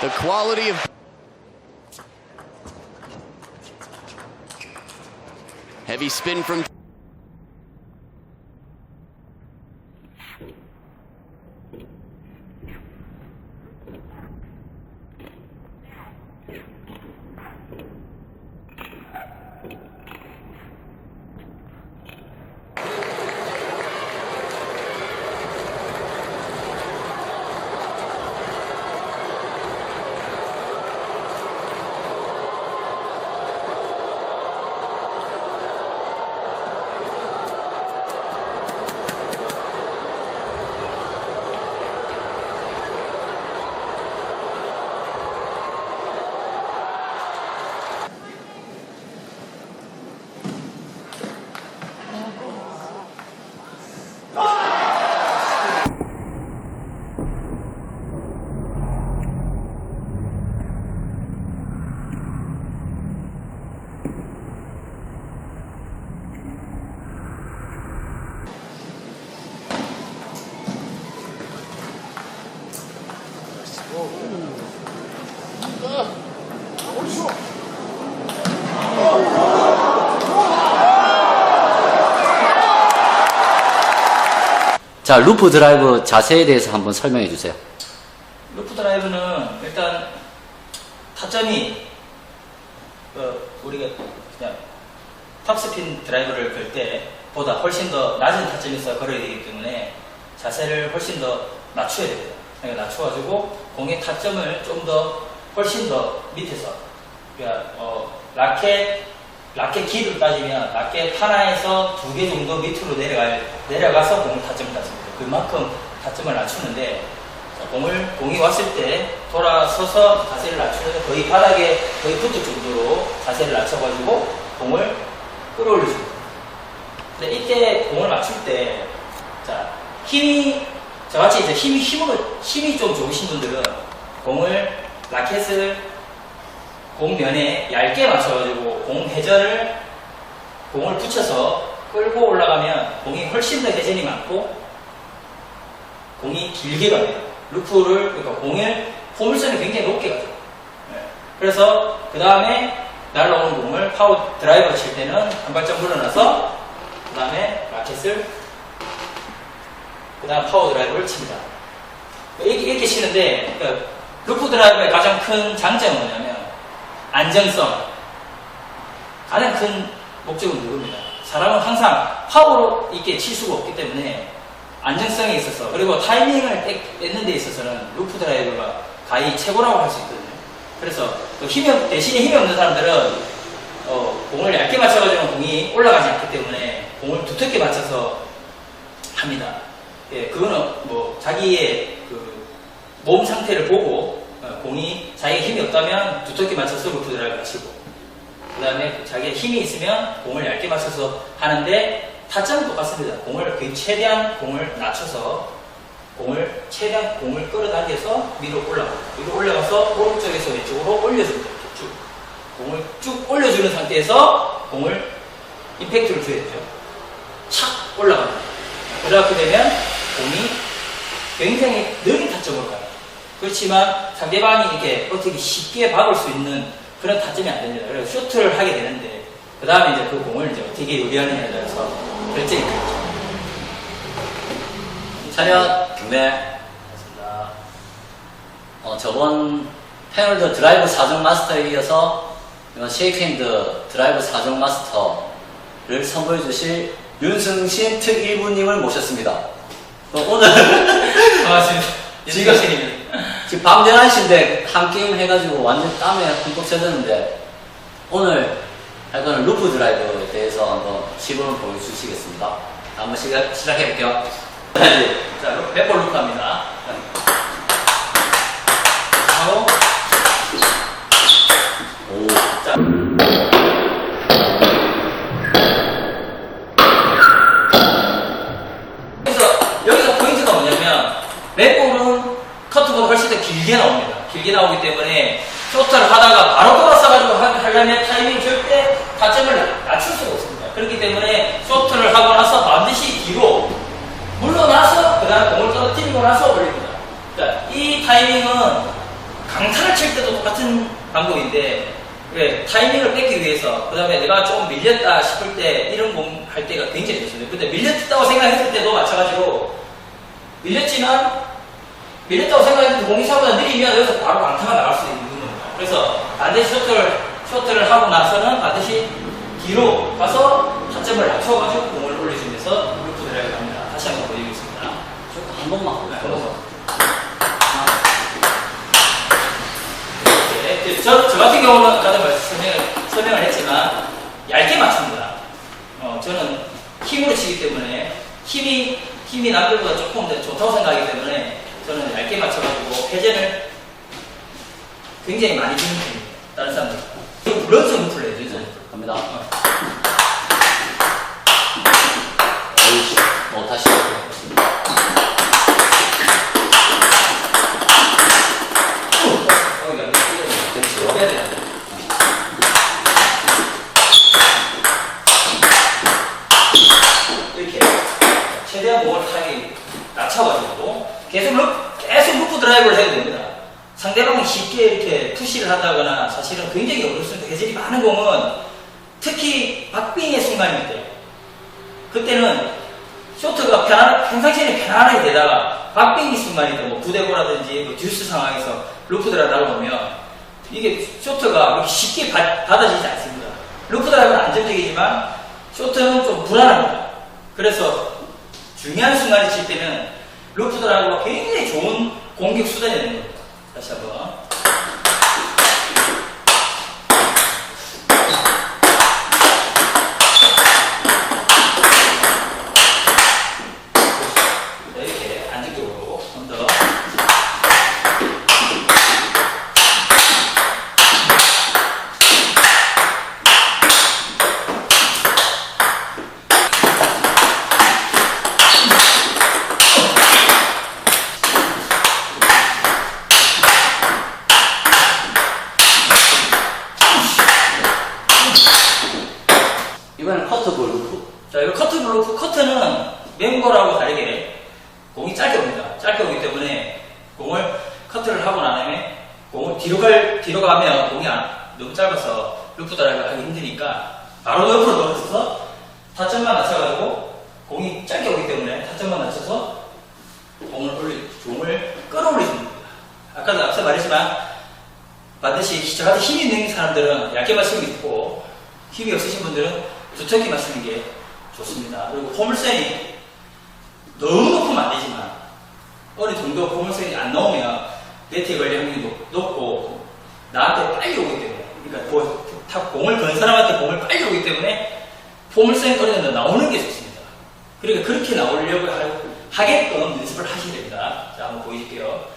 The quality of heavy spin from 자, 루프 드라이브 자세에 대해서 한번 설명해 주세요. 루프 드라이브는 일단 타점이 우리가 그냥 탑스핀 드라이브를 걸 때보다 훨씬 더 낮은 타점에서 걸어야 되기 때문에 자세를 훨씬 더 낮춰야 됩니다. 그러니까 낮춰가지고 공의 타점을 좀 더 훨씬 더 밑에서 그러니까 라켓 길을 따지면 라켓 하나에서 2개 정도 밑으로 내려가서 공을 타점을 따집니다. 그만큼 타점을 낮추는데 공이 왔을 때 돌아서서 자세를 낮추는데 거의 바닥에 거의 붙을 정도로 자세를 낮춰가지고 공을 끌어올려줍니다. 근데 이때 공을 맞출 때 자, 저같이 이제 힘이 좀 좋으신 분들은 라켓을 공면에 얇게 맞춰가지고 공을 붙여서 끌고 올라가면 공이 훨씬 더 회전이 많고 공이 길게 갑니다. 그러니까 공의 포물선이 굉장히 높게 가죠. 그래서 그 다음에 날라오는 공을 파워 드라이버 칠 때는 한 발짝 물러나서 그 다음에 라켓을 그 다음 파워 드라이버를 칩니다. 이렇게 치는데 루프 드라이버의 가장 큰 장점은 뭐냐면 안정성. 가장 큰 목적은 이겁니다. 사람은 항상 파워로 있게 칠 수가 없기 때문에 안정성에 있어서 그리고 타이밍을 뺏는 데 있어서는 루프 드라이버가 가히 최고라고 할 수 있거든요. 그래서 대신에 힘이 없는 사람들은 공을 얇게 맞춰가지고 공이 올라가지 않기 때문에 공을 두텁게 맞춰서 합니다. 예, 그거는 뭐 자기의 몸 상태를 보고 공이 자기의 힘이 없다면 두텁게 맞춰서 루프 드라이브를 치고 그 다음에 자기의 힘이 있으면 공을 얇게 맞춰서 하는데 타점은 똑같습니다. 최대한 공을 낮춰서 최대한 공을 끌어당겨서 위로 올라가서 오른쪽에서 왼쪽으로 올려줍니다. 이렇게 쭉 공을 쭉 올려주는 상태에서 공을 임팩트를 줘야 되죠. 착 올라갑니다. 그렇게 되면 공이 굉장히 느린 타점으로 가요. 그렇지만 상대방이 이렇게 어떻게 쉽게 박을 수 있는 그런 타점이 안 됩니다. 그래서 쇼트를 하게 되는데 그 다음에 이제 그 공을 이제 어떻게 요리하느냐에 따라서 결정이 되죠. 차렷 경례. 고맙습니다. 저번 패널드 드라이브 4종 마스터에 이어서 이번 쉐이크핸드 드라이브 4종 마스터를 선보여 주실 윤승신 특일부님을 모셨습니다. 오늘 반갑습니다. 지금 밤 11시인데 한 게임 해가지고 완전 땀에 흠뻑 젖었는데 오늘 할 거는 루프 드라이브에 대해서 한번 시범을 보여주시겠습니다. 한번 시작해볼게요. 자, 백볼 루프 합니다. 하고 자. 여기서 포인트가 뭐냐면 백볼은 커트보다 훨씬 더 길게 나옵니다. 길게 나오기 때문에 쇼트를 하다가 바로 돌아서가지고 하려면 타이밍 절대 타점을 낮출 수가 없습니다. 그렇기 때문에 쇼트를 하고 나서 반드시 뒤로 물러나서 그 다음에 공을 떨어뜨리고 나서 올립니다. 자, 이 타이밍은 강타를 칠 때도 똑같은 방법인데 왜 타이밍을 뺏기 위해서 그 다음에 내가 좀 밀렸다 싶을 때 이런 공 할 때가 굉장히 좋습니다. 근데 밀렸다고 생각했을 때도 마찬가지로 밀렸다고 생각했는데 공이 생각보다 느리면 여기서 바로 강타가 나갈 수 있는 겁니다. 그래서 반드시 쇼트를 하고 나서는 반드시 뒤로 가서 타점을 낮춰가지고 공을 올려주면서 루프 드라이브 합니다. 다시 한번 보여드리겠습니다. 한 번만. 네, 한 번 더. 네, 저 같은 경우는 아까도 설명을 했지만 얇게 맞춥니다. 저는 힘으로 치기 때문에 힘이 남들보다 조금 더 좋다고 생각하기 때문에 저는 얇게 맞춰가지고 회전을 굉장히 많이 주는 편입니다. 다른 사람들. 물론서 루프를 해야죠. 네, 갑니다. 어이씨, 다시. 됐죠? 빼야 돼요. 이렇게 최대한 몸을 타게 낮춰가지고 계속 루프 드라이브를 해야 됩니다. 상대방이 쉽게 이렇게 푸시를 한다거나 사실은 굉장히 어렵습니다. 회전이 많은 공은 특히 박빙의 순간일 때 그때는 쇼트가 평상시에는 편안하게 되다가 박빙의 순간일 때 뭐 9대5라든지 뭐 듀스 상황에서 루프 드라이브를 나오면 이게 쇼트가 그렇게 쉽게 받아지지 않습니다. 루프 드라이브는 안정적이지만 쇼트는 좀 불안합니다. 그래서 중요한 순간에 칠 때는 루프 드라이브가 굉장히 좋은 공격 수단이 되는 겁니다. 다시 한번. 네, 이렇게 안정적으로 좀 더. 이번엔 커트볼 루프. 자, 이거 커트 블로크, 커트는 맹거라고 다르게 공이 짧게 옵니다. 짧게 오기 때문에 공을 커트를 하고 난 다음에 공을 뒤로 가면 공이 너무 짧아서 루프 드라이브 하기 힘드니까 바로 옆으로 넣어서 타점만 낮춰가지고 공이 짧게 오기 때문에 타점만 낮춰서 공을 끌어올리는 겁니다. 아까도 앞서 말했지만 반드시 저같은 힘이 있는 사람들은 얇게 맞추는 게 있고 힘이 없으신 분들은 두텁게 맞추는 게 좋습니다. 그리고 포물선이 너무 높으면 안 되지만 어느 정도 포물선이 안 나오면 네트에 걸릴 확률이 높고 나한테 빨리 오기 때문에 그러니까 공을 건 사람한테 공을 빨리 오기 때문에 포물선이 어느 정도 나오는 게 좋습니다. 그러니까 그렇게 나오려고 하게끔 연습을 하셔야 됩니다. 자, 한번 보여줄게요.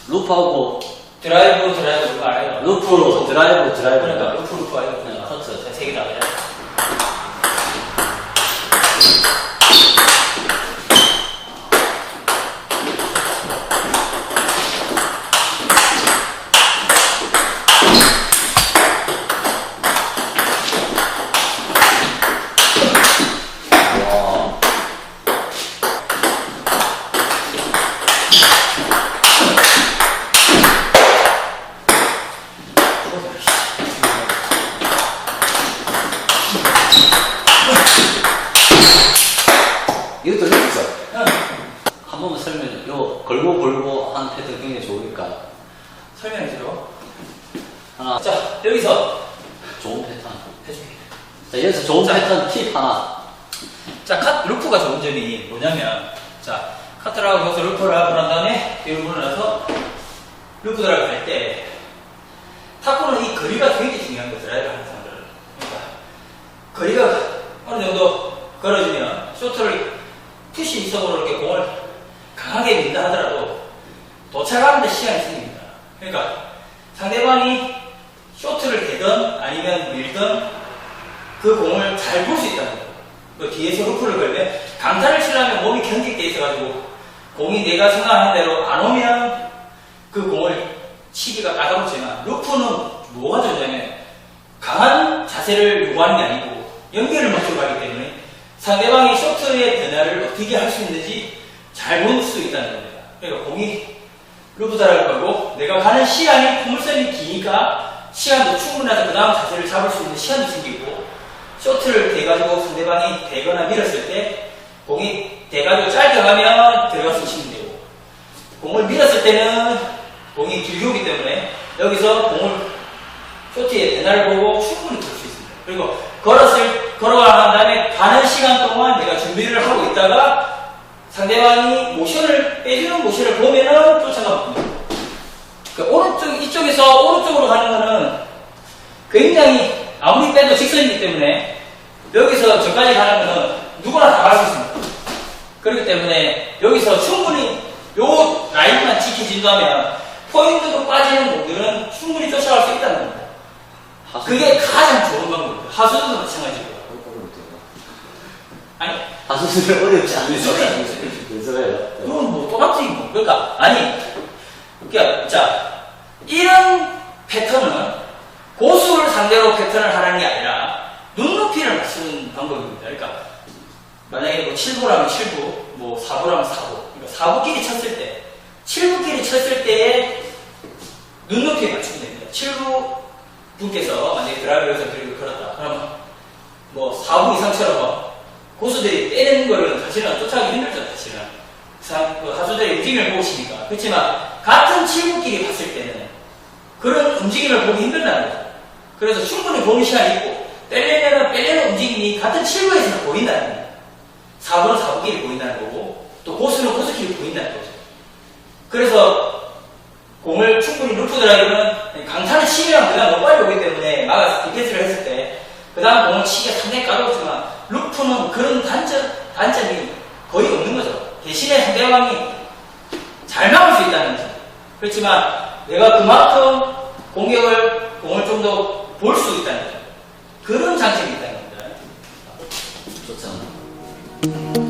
루프하고 드라이브가 알아요? 루프로 드라이브 그러니까 루프 알아요? 네, 커트. 세 개 다 그래. 이것도 했죠? 한 번만 설명해. 요 걸고 하는 패턴 굉장히 좋으니까. 설명해주죠. 하나. 자, 여기서 좋은 패턴. 해줄게. 자, 여기서 좋은 자. 패턴 팁 하나. 자, 루프가 좋은 점이 뭐냐면, 자, 카트를 하고 여기서 루프를 하고 난 다음에 뒤로 물러나서 루프 드라이브 할 때, 탁구는 이 거리가 굉장히 중요한 거죠. 드라이브 하는 사람들은. 그러니까, 거리가 어느 정도 걸어주면 쇼트를 푸시 이성으로 이렇게 공을 강하게 민다 하더라도 도착하는데 시간이 생깁니다. 그러니까 상대방이 쇼트를 대든 아니면 밀든 그 공을 잘 볼 수 있다는 거예요. 그 뒤에서 루프를 걸면 강타를 치려면 몸이 견딜 게 있어가지고 공이 내가 생각하는 대로 안 오면 그 공을 치기가 까다롭지만 루프는 뭐가 좋냐면 강한 자세를 요구하는 게 아니고 연결을 목적으로 하기 때문에 상대방이 쇼트의 변화를 어떻게 할 수 있는지 잘 볼 수 있다는 겁니다. 그러니까 공이 루프다라를 걸고 내가 가는 시간이 포물선이 기니까 시간도 충분해서 그 다음 자세를 잡을 수 있는 시간도 생기고 쇼트를 대가지고 상대방이 대거나 밀었을 때 공이 대가지고 짧게 가면 들어가서 치면 되고 공을 밀었을 때는 공이 길게 오기 때문에 여기서 공을 쇼트의 변화를 보고 충분히 볼 수 있습니다. 그리고 걸어간 다음에 가는 시간 동안 내가 준비를 하고 있다가 상대방이 모션을 빼주는 모션을 보면은 쫓아가 봅니다. 오른쪽 이쪽에서 오른쪽으로 가는 거는 굉장히 아무리 빼도 직선이기 때문에 여기서 저까지 가는 거는 누구나 다 갈 수 있습니다. 그렇기 때문에 여기서 충분히 요 라인만 지켜진다면 포인트도 빠지는 공들은 충분히 쫓아갈 수 있다는 겁니다. 그게 가장 좋은 방법입니다. 하수도 마찬가지고요. 아니 하수술을 어렵지 않은 소리예요. 그건 뭐 똑같지 뭐. 그러니까 아니 그러니까 자 이런 패턴은 고수를 상대로 패턴을 하라는 게 아니라 눈높이를 맞추는 방법입니다. 그러니까 만약에 뭐 7부라면 7부, 뭐 4부라면 4부. 그러니까 4부끼리 쳤을 때 7부끼리 쳤을 때의 눈높이에 맞추면 됩니다. 7부 분께서 만약에 드라이브에서 드리블을 걸었다. 그러면 뭐 4부 이상처럼 고수들이 빼내는 거를 사실은 쫓아가기 힘들죠, 사실은. 하수들의 움직임을 보고 있으니까. 그렇지만 같은 7부끼리 봤을 때는 그런 움직임을 보기 힘들다는 거죠. 그래서 충분히 보는 시간이 있고 빼내는 움직임이 같은 7부에서는 보인다는 거예요. 4부는 4부끼리 보인다는 거고 또 고수는 고수끼리 보인다는 거죠. 그래서 공을 충분히 루프 드라이브는 강타를 치면 그다음 너무 빨리 오기 때문에 막아서 디펜스를 했을 때 그 다음 공을 치기가 상당히 까다롭지만 루프는 그런 단점이 거의 없는 거죠. 대신에 상대방이 잘 막을 수 있다는 거죠. 그렇지만 내가 그만큼 공을 좀 더 볼 수 있다는 거죠. 그런 장점이 있다는 겁니다. 좋잖아.